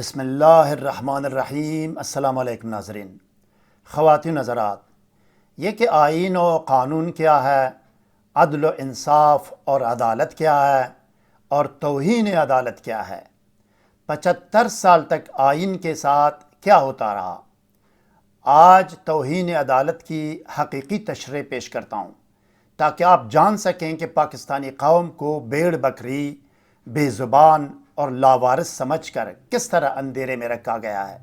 بسم اللہ الرحمن الرحیم۔ السلام علیکم ناظرین۔ خواتین حضرات، یہ کہ آئین و قانون کیا ہے، عدل و انصاف اور عدالت کیا ہے، اور توہین عدالت کیا ہے، 75 سال تک آئین کے ساتھ کیا ہوتا رہا، آج توہین عدالت کی حقیقی تشریح پیش کرتا ہوں تاکہ آپ جان سکیں کہ پاکستانی قوم کو بھیڑ بکری، بے زبان اور لاوارث سمجھ کر کس طرح اندھیرے میں رکھا گیا ہے۔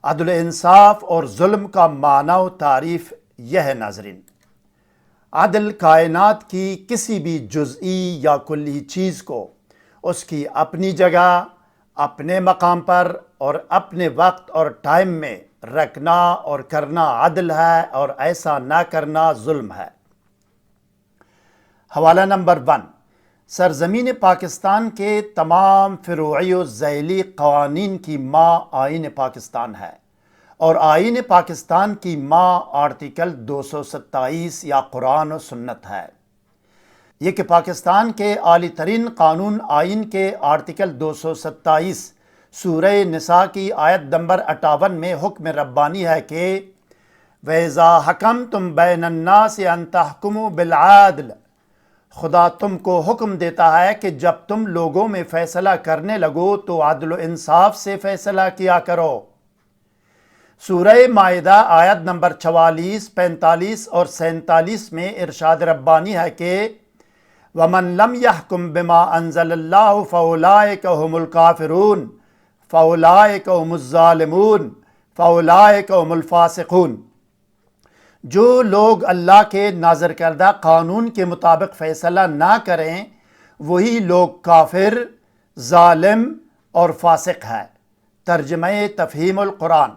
عدل انصاف اور ظلم کا معنی و تعریف یہ ہے ناظرین۔ عدل کائنات کی کسی بھی جزئی یا کلی چیز کو اس کی اپنی جگہ، اپنے مقام پر اور اپنے وقت اور ٹائم میں رکھنا اور کرنا عدل ہے، اور ایسا نہ کرنا ظلم ہے۔ حوالہ نمبر 1، سرزمین پاکستان کے تمام فروعی و ذیلی قوانین کی ماں آئین پاکستان ہے، اور آئین پاکستان کی ماں آرٹیکل 227 یا قرآن و سنت ہے۔ یہ کہ پاکستان کے اعلی ترین قانون آئین کے آرٹیکل 227 سورہ نساء کی آیت نمبر 58 میں حکم ربانی ہے کہ وَإِذَا حَكَمْتُمْ بَيْنَ النَّاسِ أَن تَحْكُمُوا بِالْعَدْلِ، خدا تم کو حکم دیتا ہے کہ جب تم لوگوں میں فیصلہ کرنے لگو تو عدل و انصاف سے فیصلہ کیا کرو۔ سورہ مائدہ آیت نمبر 44، 45 اور 47 میں ارشاد ربانی ہے کہ وَمَن لَمْ يَحْكُمْ بِمَا أَنزَلَ اللَّهُ فَأُولَٰئِكَ هُمُ الْكَافِرُونَ فَأُولَٰئِكَ هُمُ الظَّالِمُونَ فَأُولَٰئِكَ هُمُ الْفَاسِقُونَ۔ جو لوگ اللہ کے نازل کردہ قانون کے مطابق فیصلہ نہ کریں وہی لوگ کافر، ظالم اور فاسق ہے۔ ترجمہ تفہیم القرآن۔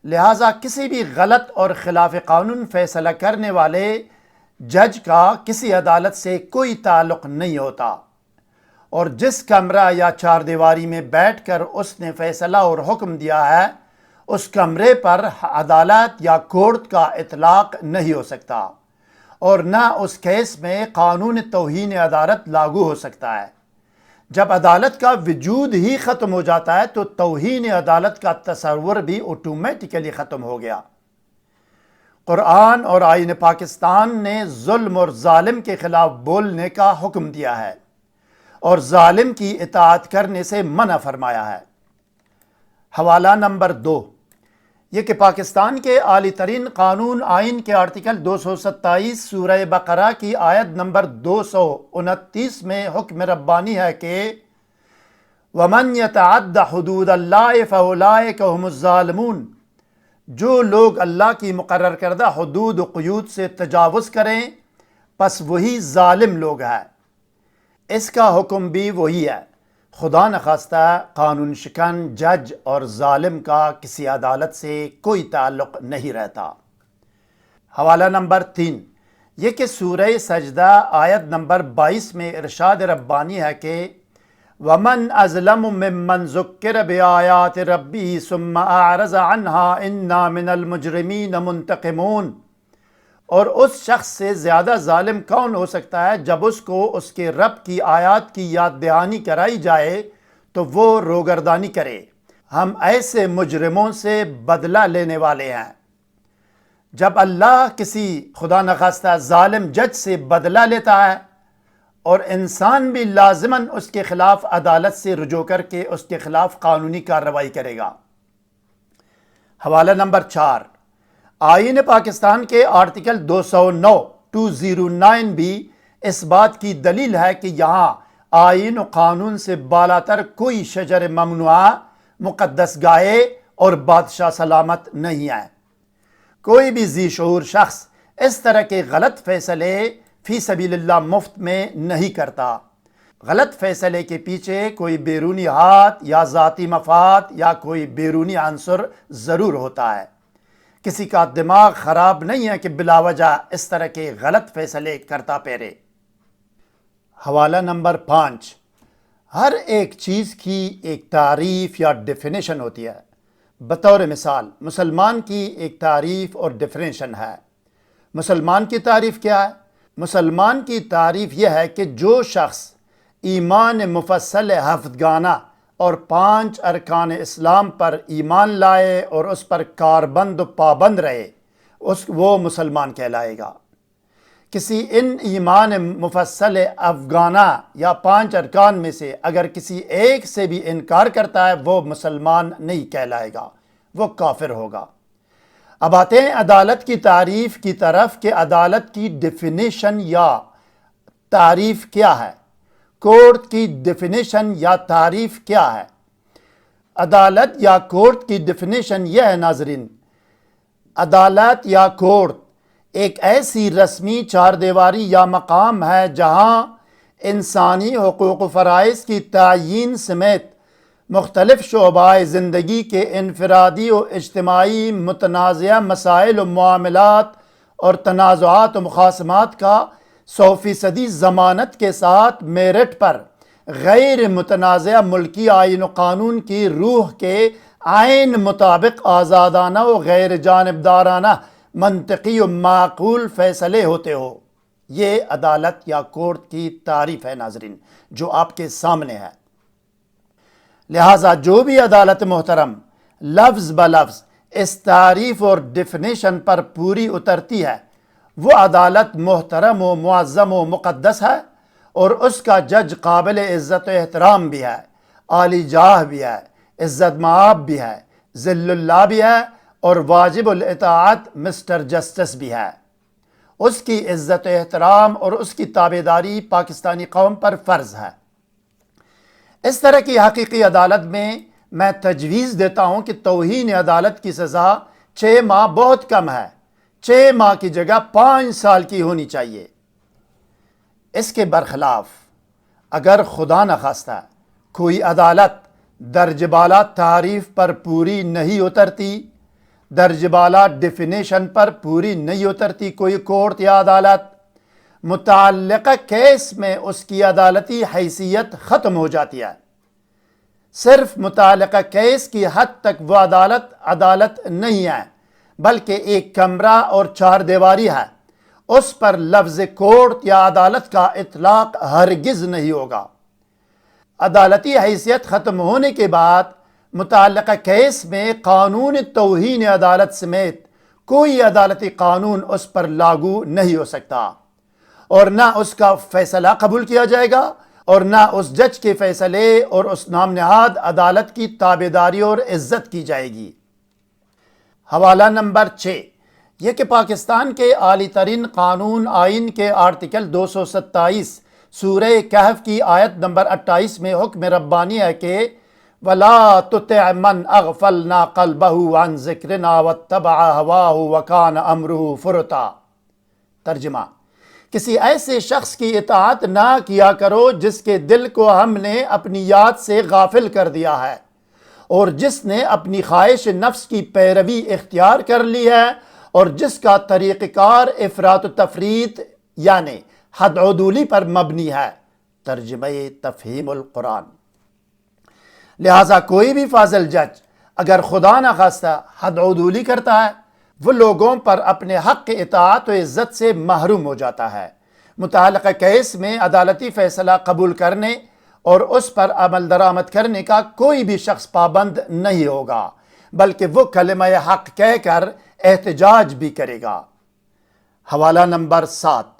لہٰذا کسی بھی غلط اور خلاف قانون فیصلہ کرنے والے جج کا کسی عدالت سے کوئی تعلق نہیں ہوتا، اور جس کمرہ یا چار دیواری میں بیٹھ کر اس نے فیصلہ اور حکم دیا ہے اس کمرے پر عدالت یا کورٹ کا اطلاق نہیں ہو سکتا، اور نہ اس کیس میں قانون توہین عدالت لاگو ہو سکتا ہے۔ جب عدالت کا وجود ہی ختم ہو جاتا ہے تو توہین عدالت کا تصور بھی آٹومیٹیکلی ختم ہو گیا۔ قرآن اور آئین پاکستان نے ظلم اور ظالم کے خلاف بولنے کا حکم دیا ہے اور ظالم کی اطاعت کرنے سے منع فرمایا ہے۔ حوالہ نمبر 2، یہ کہ پاکستان کے اعلی ترین قانون آئین کے آرٹیکل 227 سورہ بقرہ کی آیت نمبر 229 میں حکم ربانی ہے کہ وَمَن يَتَعَدَّ حُدُودَ اللَّهِ فَأُولَٰئِكَ هُمُ الظَّالِمُونَ، جو لوگ اللہ کی مقرر کردہ حدود و قیود سے تجاوز کریں پس وہی ظالم لوگ ہیں۔ اس کا حکم بھی وہی ہے۔ خدا نخواستہ قانون شکن جج اور ظالم کا کسی عدالت سے کوئی تعلق نہیں رہتا۔ حوالہ نمبر 3، یہ کہ سورہ سجدہ آیت نمبر 22 میں ارشاد ربانی ہے کہ وَمَنْ أَظْلَمُ مِمَّنْ ذُكِّرَ بِآيَاتِ رَبِّهِ ثُمَّ أَعْرَضَ عَنْهَا إِنَّا مِنَ الْمُجْرِمِينَ مُنْتَقِمُونَ، اور اس شخص سے زیادہ ظالم کون ہو سکتا ہے جب اس کو اس کے رب کی آیات کی یاد دہانی کرائی جائے تو وہ روگردانی کرے۔ ہم ایسے مجرموں سے بدلہ لینے والے ہیں۔ جب اللہ کسی خدا نخواستہ ظالم جج سے بدلہ لیتا ہے اور انسان بھی لازماً اس کے خلاف عدالت سے رجوع کر کے اس کے خلاف قانونی کارروائی کرے گا۔ حوالہ نمبر 4، آئین پاکستان کے آرٹیکل 209 بھی اس بات کی دلیل ہے کہ یہاں آئین و قانون سے بالاتر کوئی شجر ممنوعہ، مقدس گائے اور بادشاہ سلامت نہیں ہے۔ کوئی بھی ذی شعور شخص اس طرح کے غلط فیصلے فی سبیل اللہ مفت میں نہیں کرتا۔ غلط فیصلے کے پیچھے کوئی بیرونی ہاتھ یا ذاتی مفاد یا کوئی بیرونی عنصر ضرور ہوتا ہے۔ کسی کا دماغ خراب نہیں ہے کہ بلا وجہ اس طرح کے غلط فیصلے کرتا پھرے۔ حوالہ نمبر 5، ہر ایک چیز کی ایک تعریف یا ڈیفینیشن ہوتی ہے۔ بطور مثال مسلمان کی ایک تعریف اور ڈیفینیشن ہے۔ مسلمان کی تعریف کیا ہے؟ مسلمان کی تعریف یہ ہے کہ جو شخص ایمان مفصل ہفتگانہ اور 5 ارکان اسلام پر ایمان لائے اور اس پر کاربند و پابند رہے، وہ مسلمان کہلائے گا۔ کسی ان ایمان مفصل افغانہ یا 5 ارکان میں سے اگر کسی ایک سے بھی انکار کرتا ہے وہ مسلمان نہیں کہلائے گا، وہ کافر ہوگا۔ اب آتے ہیں عدالت کی تعریف کی طرف کہ عدالت کی ڈیفینیشن یا تعریف کیا ہے۔ کورٹ کی ڈیفینیشن یا تعریف کیا ہے؟ عدالت یا کورٹ کی ڈیفینیشن یہ ہے ناظرین، عدالت یا کورٹ ایک ایسی رسمی 4 دیواری یا مقام ہے جہاں انسانی حقوق و فرائض کی تعیین سمیت مختلف شعبۂ زندگی کے انفرادی و اجتماعی متنازعہ مسائل و معاملات اور تنازعات و مخاصمات کا 100% ضمانت کے ساتھ میرٹ پر غیر متنازعہ ملکی آئین و قانون کی روح کے عین مطابق آزادانہ و غیر جانبدارانہ منطقی و معقول فیصلے ہوتے ہو۔ یہ عدالت یا کورٹ کی تعریف ہے ناظرین جو آپ کے سامنے ہے۔ لہٰذا جو بھی عدالت محترم لفظ بلفظ اس تعریف اور ڈیفینیشن پر پوری اترتی ہے وہ عدالت محترم و معظم و مقدس ہے، اور اس کا جج قابل عزت و احترام بھی ہے، عالی جاہ بھی ہے، عزت مآب بھی ہے، ذل اللہ بھی ہے، اور واجب الاطاعت مسٹر جسٹس بھی ہے۔ اس کی عزت و احترام اور اس کی تابعداری پاکستانی قوم پر فرض ہے۔ اس طرح کی حقیقی عدالت میں تجویز دیتا ہوں کہ توہین عدالت کی سزا 6 ماہ بہت کم ہے، 6 ماہ کی جگہ 5 سال کی ہونی چاہیے۔ اس کے برخلاف اگر خدا نخواستہ کوئی عدالت درجہ بالا تعریف پر پوری نہیں اترتی، درجہ بالا ڈیفینیشن پر پوری نہیں اترتی کوئی کورٹ یا عدالت، متعلقہ کیس میں اس کی عدالتی حیثیت ختم ہو جاتی ہے۔ صرف متعلقہ کیس کی حد تک وہ عدالت نہیں ہے بلکہ ایک کمرہ اور 4 دیواری ہے، اس پر لفظ کورٹ یا عدالت کا اطلاق ہرگز نہیں ہوگا۔ عدالتی حیثیت ختم ہونے کے بعد متعلقہ کیس میں قانون توہین عدالت سمیت کوئی عدالتی قانون اس پر لاگو نہیں ہو سکتا، اور نہ اس کا فیصلہ قبول کیا جائے گا اور نہ اس جج کے فیصلے اور اس نام نہاد عدالت کی تابعداری اور عزت کی جائے گی۔ حوالہ نمبر 6 یہ کہ پاکستان کے اعلی ترین قانون آئین کے آرٹیکل 227 سورہ کہف کی آیت نمبر 28 میں حکم ربانی ہے کہ وَلَا تُطِعْ مَنْ أَغْفَلْنَا قَلْبَهُ عَنْ ذِكْرِنَا وَاتَّبَعَ هَوَاهُ وَكَانَ أَمْرُهُ فُرُطًا۔ ترجمہ، کسی ایسے شخص کی اطاعت نہ کیا کرو جس کے دل کو ہم نے اپنی یاد سے غافل کر دیا ہے، اور جس نے اپنی خواہش نفس کی پیروی اختیار کر لی ہے، اور جس کا طریقہ کار افراط و تفریط یعنی حد عدولی پر مبنی ہے۔ ترجمہ تفہیم القرآن۔ لہٰذا کوئی بھی فاضل جج اگر خدا نخواستہ حد عدولی کرتا ہے وہ لوگوں پر اپنے حق اطاعت و عزت سے محروم ہو جاتا ہے۔ متعلقہ کیس میں عدالتی فیصلہ قبول کرنے اور اس پر عمل درآمد کرنے کا کوئی بھی شخص پابند نہیں ہوگا، بلکہ وہ کلمہ حق کہہ کر احتجاج بھی کرے گا۔ حوالہ نمبر 7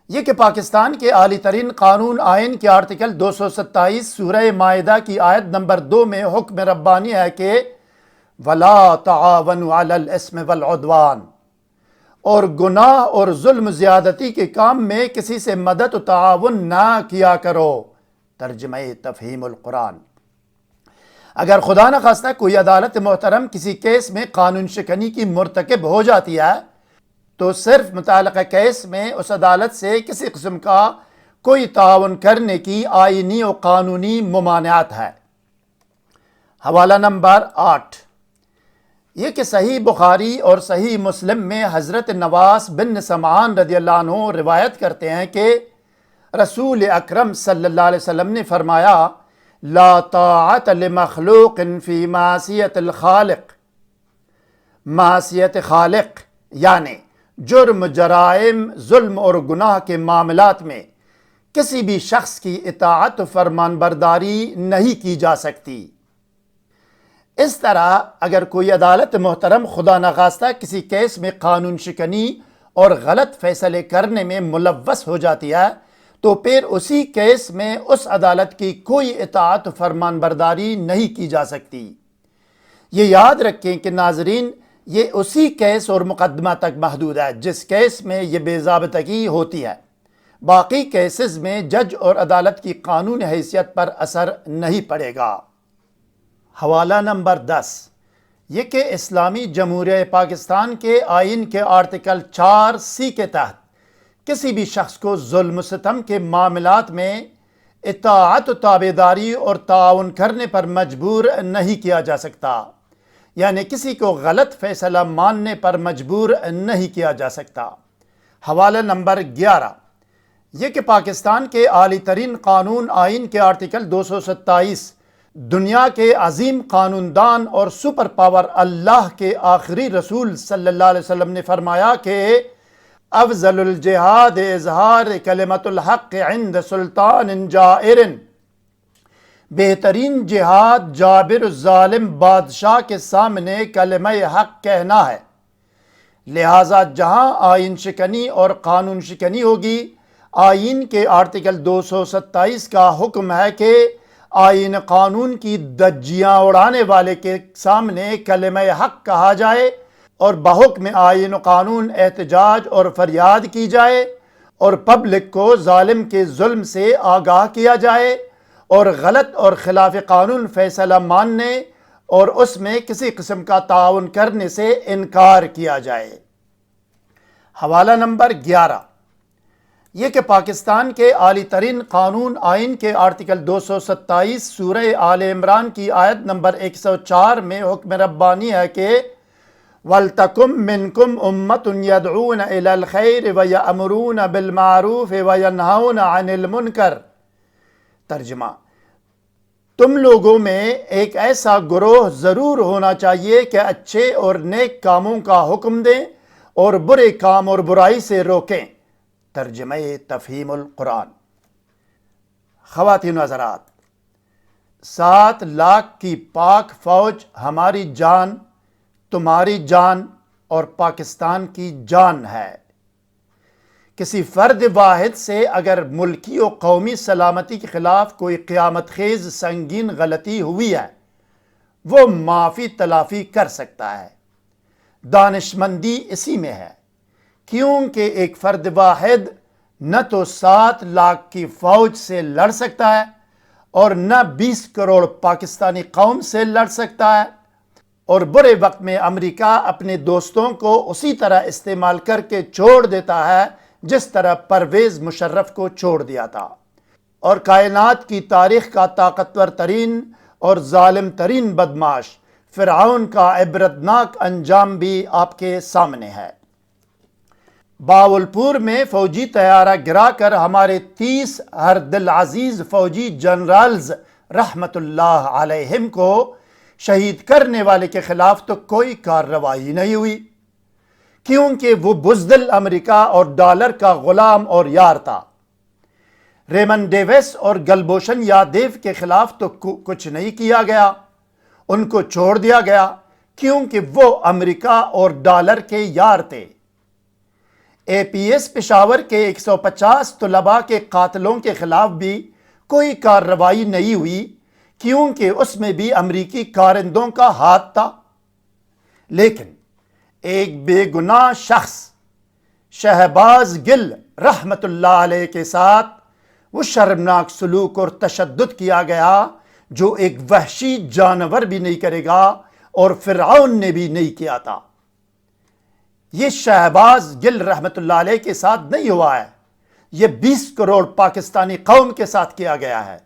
یہ کہ پاکستان کے اعلی ترین قانون آئین کے آرٹیکل 227 سورہ مائدہ کی آیت نمبر 2 میں حکم ربانی ہے کہ وَلَا تَعَاوَنُوا عَلَى الْإِثْمِ وَالْعُدْوَانِ، اور گناہ اور ظلم زیادتی کے کام میں کسی سے مدد و تعاون نہ کیا کرو۔ ترجمہ تفہیم القرآن۔ اگر خدا نخواستہ کوئی عدالت محترم کسی کیس میں قانون شکنی کی مرتکب ہو جاتی ہے تو صرف متعلقہ کیس میں اس عدالت سے کسی قسم کا کوئی تعاون کرنے کی آئینی و قانونی ممانعت ہے۔ حوالہ نمبر 8 یہ کہ صحیح بخاری اور صحیح مسلم میں حضرت نواس بن سمعان رضی اللہ عنہ روایت کرتے ہیں کہ رسول اکرم صلی اللہ علیہ وسلم نے فرمایا لا طاعت لمخلوق فی معصیت الخالق۔ معصیت خالق یعنی جرم، جرائم، ظلم اور گناہ کے معاملات میں کسی بھی شخص کی اطاعت و فرمان برداری نہیں کی جا سکتی۔ اس طرح اگر کوئی عدالت محترم خدا نخواستہ کسی کیس میں قانون شکنی اور غلط فیصلے کرنے میں ملوث ہو جاتی ہے تو پھر اسی کیس میں اس عدالت کی کوئی اطاعت و فرمان برداری نہیں کی جا سکتی۔ یہ یاد رکھیں کہ ناظرین، یہ اسی کیس اور مقدمہ تک محدود ہے جس کیس میں یہ بے ضابطگی ہوتی ہے۔ باقی کیسز میں جج اور عدالت کی قانون حیثیت پر اثر نہیں پڑے گا۔ حوالہ نمبر 10 یہ کہ اسلامی جمہوریہ پاکستان کے آئین کے آرٹیکل 4C کے تحت کسی بھی شخص کو ظلم و ستم کے معاملات میں اطاعت و تابعداری اور تعاون کرنے پر مجبور نہیں کیا جا سکتا، یعنی کسی کو غلط فیصلہ ماننے پر مجبور نہیں کیا جا سکتا۔ حوالہ نمبر 11 یہ کہ پاکستان کے اعلی ترین قانون آئین کے آرٹیکل 227 دنیا کے عظیم قانون دان اور سپر پاور اللہ کے آخری رسول صلی اللہ علیہ وسلم نے فرمایا کہ افضل الجہاد اظہار کلمت الحق عند سلطان جائر، بہترین جہاد جابر الظالم بادشاہ کے سامنے کلمہ حق کہنا ہے۔ لہٰذا جہاں آئین شکنی اور قانون شکنی ہوگی، آئین کے آرٹیکل 227 کا حکم ہے کہ آئین قانون کی دھجیاں اڑانے والے کے سامنے کلمہ حق کہا جائے اور بحکم آئین قانون احتجاج اور فریاد کی جائے اور پبلک کو ظالم کے ظلم سے آگاہ کیا جائے اور غلط اور خلاف قانون فیصلہ ماننے اور اس میں کسی قسم کا تعاون کرنے سے انکار کیا جائے۔ حوالہ نمبر 11 یہ کہ پاکستان کے اعلی ترین قانون آئین کے آرٹیکل 227 سورہ آل عمران کی آیت نمبر 104 میں حکم ربانی ہے کہ وَلْتَكُمْ مِنْكُمْ أُمَّةٌ يَدْعُونَ إِلَى الْخَيْرِ وَيَأْمُرُونَ بِالْمَعْرُوفِ وَيَنْهَوْنَ عَنِ الْمُنْكَرِ۔ ترجمہ: تم لوگوں میں ایک ایسا گروہ ضرور ہونا چاہیے کہ اچھے اور نیک کاموں کا حکم دیں اور برے کام اور برائی سے روکیں۔ ترجمہ تفہیم القرآن۔ خواتین و حضرات، 7 لاکھ کی پاک فوج ہماری جان، تمہاری جان اور پاکستان کی جان ہے۔ کسی فرد واحد سے اگر ملکی و قومی سلامتی کے خلاف کوئی قیامت خیز سنگین غلطی ہوئی ہے، وہ معافی تلافی کر سکتا ہے۔ دانشمندی اسی میں ہے، کیونکہ ایک فرد واحد نہ تو 7 لاکھ کی فوج سے لڑ سکتا ہے اور نہ 20 کروڑ پاکستانی قوم سے لڑ سکتا ہے، اور برے وقت میں امریکہ اپنے دوستوں کو اسی طرح استعمال کر کے چھوڑ دیتا ہے جس طرح پرویز مشرف کو چھوڑ دیا تھا۔ اور کائنات کی تاریخ کا طاقتور ترین اور ظالم ترین بدماش فرعون کا عبرتناک انجام بھی آپ کے سامنے ہے۔ باولپور میں فوجی طیارہ گرا کر ہمارے 30 ہر دل عزیز فوجی جنرالز رحمت اللہ علیہم کو شہید کرنے والے کے خلاف تو کوئی کارروائی نہیں ہوئی، کیونکہ وہ بزدل امریکہ اور ڈالر کا غلام اور یار تھا۔ ریمن ڈیوس اور گلبھوشن یادیو کے خلاف تو کچھ نہیں کیا گیا، ان کو چھوڑ دیا گیا کیونکہ وہ امریکہ اور ڈالر کے یار تھے۔ اے پی ایس پشاور کے 150 طلباء کے قاتلوں کے خلاف بھی کوئی کارروائی نہیں ہوئی کیونکہ اس میں بھی امریکی کارندوں کا ہاتھ تھا۔ لیکن ایک بے گناہ شخص شہباز گل رحمت اللہ علیہ کے ساتھ وہ شرمناک سلوک اور تشدد کیا گیا جو ایک وحشی جانور بھی نہیں کرے گا اور فرعون نے بھی نہیں کیا تھا۔ یہ شہباز گل رحمت اللہ علیہ کے ساتھ نہیں ہوا ہے، یہ 20 کروڑ پاکستانی قوم کے ساتھ کیا گیا ہے،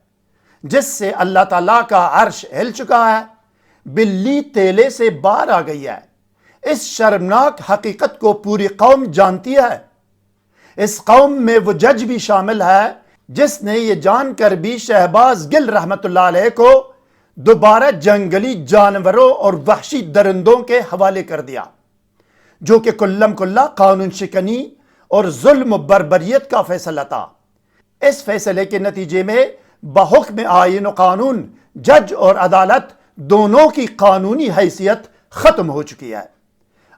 جس سے اللہ تعالیٰ کا عرش ہل چکا ہے، بلی تیلے سے باہر آ گئی ہے۔ اس شرمناک حقیقت کو پوری قوم جانتی ہے۔ اس قوم میں وہ جج بھی شامل ہے جس نے یہ جان کر بھی شہباز گل رحمت اللہ علیہ کو دوبارہ جنگلی جانوروں اور وحشی درندوں کے حوالے کر دیا، جو کہ کلم کلا قانون شکنی اور ظلم و بربریت کا فیصلہ تھا۔ اس فیصلے کے نتیجے میں بحکم آئین و قانون جج اور عدالت دونوں کی قانونی حیثیت ختم ہو چکی ہے۔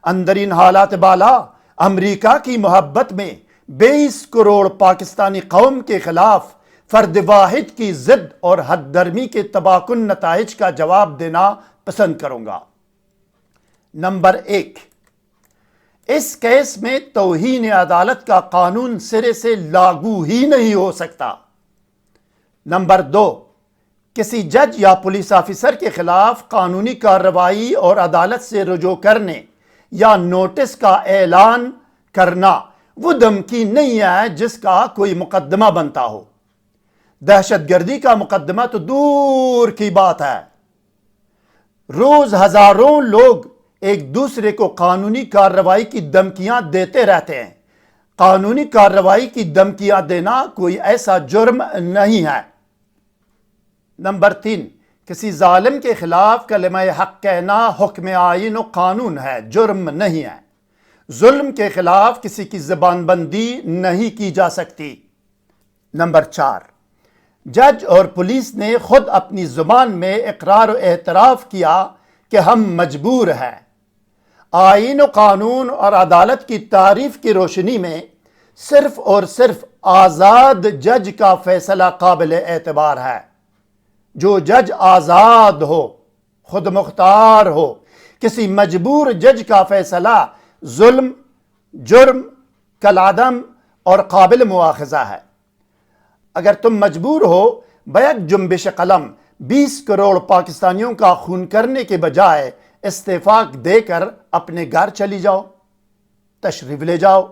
اندرین حالات بالا امریکہ کی محبت میں 22 کروڑ پاکستانی قوم کے خلاف فرد واحد کی ضد اور حد درمی کے تباکن نتائج کا جواب دینا پسند کروں گا۔ نمبر 1، اس کیس میں توہین عدالت کا قانون سرے سے لاگو ہی نہیں ہو سکتا۔ نمبر 2، کسی جج یا پولیس آفیسر کے خلاف قانونی کارروائی اور عدالت سے رجوع کرنے یا نوٹس کا اعلان کرنا وہ دھمکی نہیں ہے جس کا کوئی مقدمہ بنتا ہو۔ دہشت گردی کا مقدمہ تو دور کی بات ہے۔ روز ہزاروں لوگ ایک دوسرے کو قانونی کارروائی کی دھمکیاں دیتے رہتے ہیں۔ قانونی کارروائی کی دھمکیاں دینا کوئی ایسا جرم نہیں ہے۔ نمبر 3، کسی ظالم کے خلاف کلمہ حق کہنا حکم آئین و قانون ہے، جرم نہیں ہے۔ ظلم کے خلاف کسی کی زبان بندی نہیں کی جا سکتی۔ نمبر 4، جج اور پولیس نے خود اپنی زبان میں اقرار و اعتراف کیا کہ ہم مجبور ہیں۔ آئین و قانون اور عدالت کی تعریف کی روشنی میں صرف اور صرف آزاد جج کا فیصلہ قابل اعتبار ہے۔ جو جج آزاد ہو، خود مختار ہو، کسی مجبور جج کا فیصلہ ظلم، جرم، کالعدم اور قابل مواخذہ ہے۔ اگر تم مجبور ہو بیک جنبش قلم 20 کروڑ پاکستانیوں کا خون کرنے کے بجائے استعفاق دے کر اپنے گھر چلی جاؤ، تشریف لے جاؤ۔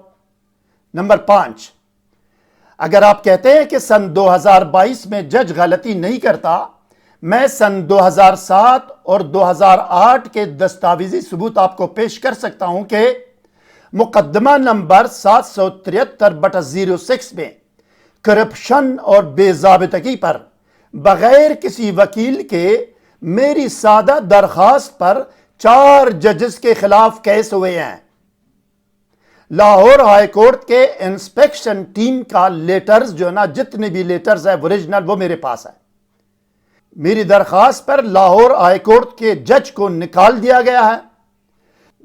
نمبر 5، اگر آپ کہتے ہیں کہ سن 2022 میں جج غلطی نہیں کرتا، میں سن 2007 اور 2008 کے دستاویزی ثبوت آپ کو پیش کر سکتا ہوں کہ مقدمہ نمبر 773/06 میں کرپشن اور بے ضابطگی پر بغیر کسی وکیل کے میری سادہ درخواست پر 4 ججز کے خلاف کیس ہوئے ہیں۔ لاہور ہائی کورٹ کے انسپیکشن ٹیم کا لیٹرز جو نا، جتنے بھی لیٹرز ہیں اوریجنل، وہ میرے پاس ہے۔ میری درخواست پر لاہور ہائی کورٹ کے جج کو نکال دیا گیا ہے۔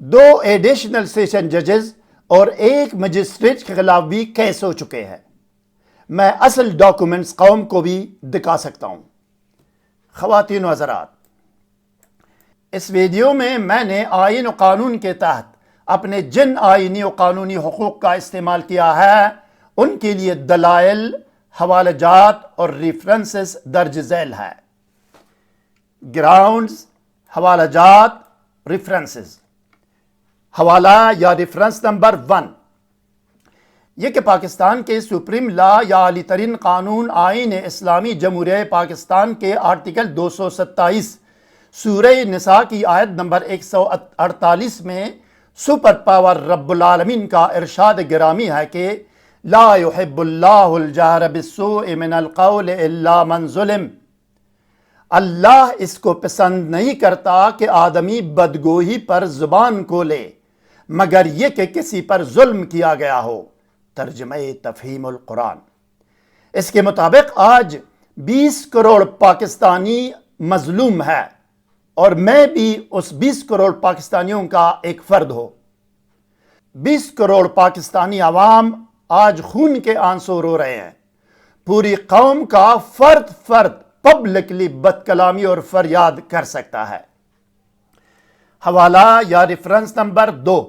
2 ایڈیشنل سیشن ججز اور 1 مجسٹریٹ کے خلاف بھی کیس ہو چکے ہیں۔ میں اصل ڈاکومنٹس قوم کو بھی دکھا سکتا ہوں۔ خواتین و حضرات، اس ویڈیو میں نے آئین و قانون کے تحت اپنے جن آئینی و قانونی حقوق کا استعمال کیا ہے ان کے لیے دلائل، حوالہ جات اور ریفرنسز درج ذیل ہے۔ گراؤنڈز، حوالہ جات، ریفرنسز۔ حوالہ یا ریفرنس نمبر 1، یہ کہ پاکستان کے سپریم لا یا عالی ترین قانون آئین اسلامی جمہوریہ پاکستان کے آرٹیکل 227 سورہ نساء کی آیت نمبر 148 میں سپر پاور رب العالمین کا ارشاد گرامی ہے کہ لا يحب اللہ الجہر بالسوء من القول الا من ظلم۔ اللہ اس کو پسند نہیں کرتا کہ آدمی بدگوئی پر زبان کو لے مگر یہ کہ کسی پر ظلم کیا گیا ہو۔ ترجمہ تفہیم القرآن۔ اس کے مطابق آج 20 کروڑ پاکستانی مظلوم ہے اور میں بھی اس 20 کروڑ پاکستانیوں کا ایک فرد ہوں۔ 20 کروڑ پاکستانی عوام آج خون کے آنسو رو رہے ہیں۔ پوری قوم کا فرد پبلکلی بد کلامی اور فریاد کر سکتا ہے۔ حوالہ یا ریفرنس نمبر 2،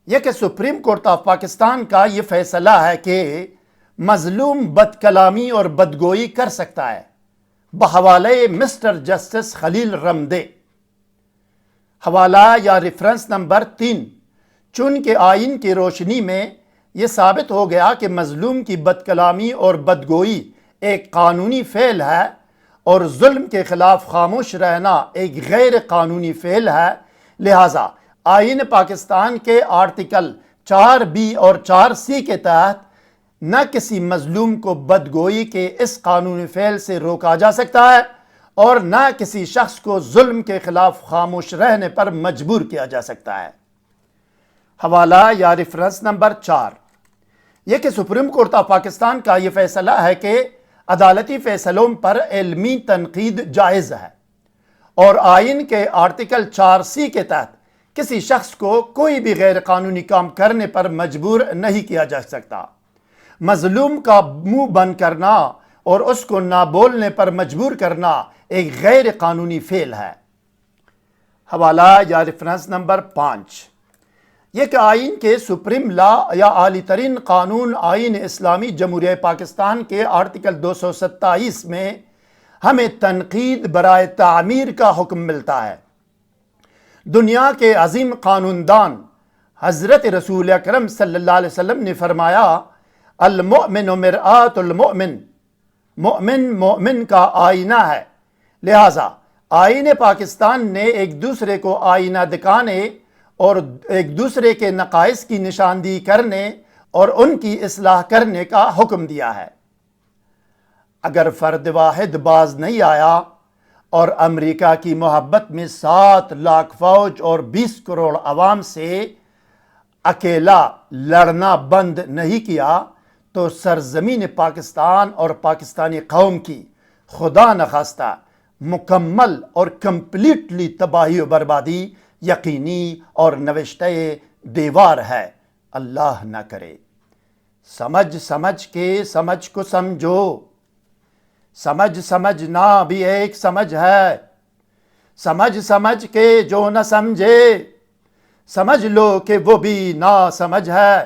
یہ کہ سپریم کورٹ آف پاکستان کا یہ فیصلہ ہے کہ مظلوم بد کلامی اور بدگوئی کر سکتا ہے بحوالہ مسٹر جسٹس خلیل رمدے۔ حوالہ یا ریفرنس نمبر 3، چونکہ آئین کی روشنی میں یہ ثابت ہو گیا کہ مظلوم کی بد کلامی اور بدگوئی ایک قانونی فعل ہے اور ظلم کے خلاف خاموش رہنا ایک غیر قانونی فعل ہے، لہٰذا آئین پاکستان کے آرٹیکل 4B اور 4C کے تحت نہ کسی مظلوم کو بدگوئی کے اس قانونی فعل سے روکا جا سکتا ہے اور نہ کسی شخص کو ظلم کے خلاف خاموش رہنے پر مجبور کیا جا سکتا ہے۔ حوالہ یا ریفرنس نمبر 4، یہ کہ سپریم کورٹ آف پاکستان کا یہ فیصلہ ہے کہ عدالتی فیصلوں پر علمی تنقید جائز ہے اور آئین کے آرٹیکل 4C کے تحت کسی شخص کو کوئی بھی غیر قانونی کام کرنے پر مجبور نہیں کیا جا سکتا۔ مظلوم کا منہ بند کرنا اور اس کو نہ بولنے پر مجبور کرنا ایک غیر قانونی فعل ہے۔ حوالہ یا ریفرنس نمبر 5، یہ کہ آئین کے سپریم لا یا اعلی ترین قانون آئین اسلامی جمہوریہ پاکستان کے آرٹیکل 227 میں ہمیں تنقید برائے تعمیر کا حکم ملتا ہے۔ دنیا کے عظیم قانون دان حضرت رسول اکرم صلی اللہ علیہ وسلم نے فرمایا، المؤمن مرآت المؤمن، مومن مومن کا آئینہ ہے۔ لہٰذا آئین پاکستان نے ایک دوسرے کو آئینہ دکھانے اور ایک دوسرے کے نقائص کی نشاندہی کرنے اور ان کی اصلاح کرنے کا حکم دیا ہے۔ اگر فرد واحد باز نہیں آیا اور امریکہ کی محبت میں 7 لاکھ فوج اور 20 کروڑ عوام سے اکیلا لڑنا بند نہیں کیا تو سرزمین پاکستان اور پاکستانی قوم کی خدا نخواستہ مکمل اور کمپلیٹلی تباہی و بربادی یقینی اور نوشتہ دیوار ہے۔ اللہ نہ کرے۔ سمجھ کے سمجھ کو سمجھو، سمجھنا بھی ایک سمجھ ہے۔ سمجھ کے جو نہ سمجھے، سمجھ لو کہ وہ بھی نہ سمجھ ہے۔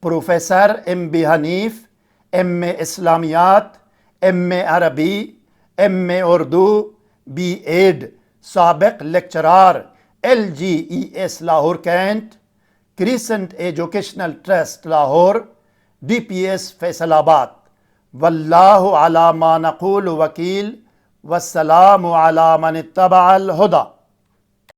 پروفیسر MB حنیف، MA اسلامیات، MA عربی، MA اردو، B.Ed، سابق lecturer LGES Lahore Cantt, crescent educational trust Lahore, DPS Faisalabad. واللہ علی ما نقول وکیل، والسلام علی من اتبع الہدی۔